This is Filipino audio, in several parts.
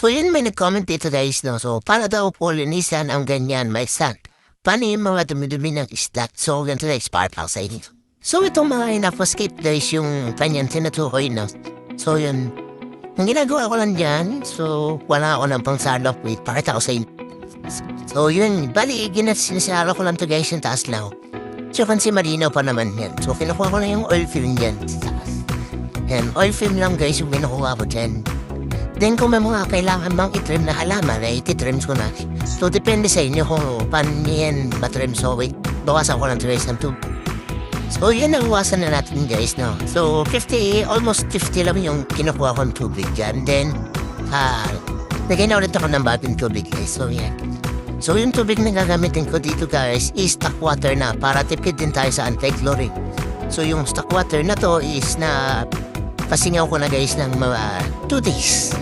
So yun may nag-comment dito guys, no? So para daw polinisan ang ganyan, may sand. Paano yung mga dumi-dumi ng isda? So ganito guys, para sa inyo. So itong mga inaposcape guys, yung kanyang tinutukoy, no? So yun, ang ginagawa ko lang dyan, so wala ako ng pang-salok with para sa inyo. So yun, bali, sinisara ko lang to guys yung taas lang. So kasi malinaw pa naman yan. So kinukuha ko lang yung oil film dyan sa taas. Yan, oil film lang guys yung kinukuha ko dyan. Then kung may mga kailangan bang itrim na halaman, ay ititrims ko na. So depende sa inyo kung paano yan matrim. So wait, bawasan ko ng trace ng tube. So yan ang iwasan na natin guys, no? So 50, almost 50 lang yung kinukuha ko ng tubig dyan. Then, nagay na ulit ako ng bagong tubig guys. So yan. So yung tubig na gagamitin ko dito guys is stock water na para tipid din tayo sa anti-chlorine. So yung stock water na to is na pasingaw ko na guys ng mga 2 days.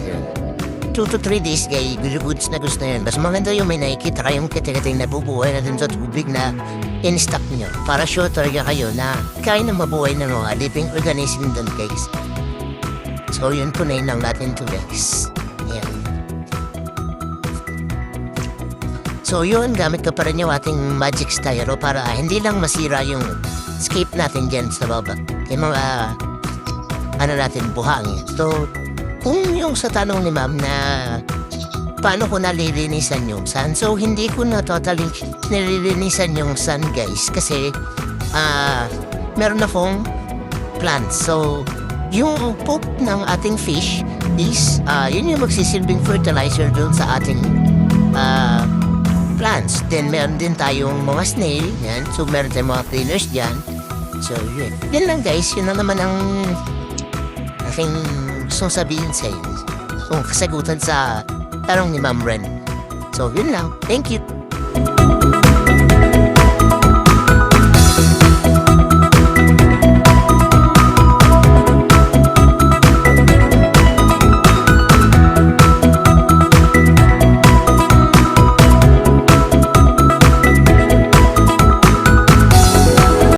2 to 3 days guys, goods na gusto na yun. Mas maganda yung may nakikita kayong kitigating nabubuhay na dun sa tubig na in-stock nyo. Para sure talaga kayo na kaya na mabuhay ng mga living organism dun guys. So yun, punayin lang natin to guys. Ayan. So yun, gamit ko pa rin yung ating magic styro para hindi lang masira yung scape natin dyan sa baba. Yung mga natin buhangin. So, kung yung sa tanong ni ma'am na paano ko nalilinisan yung sun, so hindi ko na totally nililinisan yung sun guys kasi meron akong plants. So, yung poop ng ating fish is yun yung magsisilbing fertilizer dun sa ating plants. Then, meron din tayong mga snail, yan. So, meron tayong mga cleaners dyan. So, yun. Yan lang guys, yun na naman ang aking gustong sabihin sa inyo. Kung kasagutan sa tanong ni Ma'am Ren. So, yun lang. Thank you.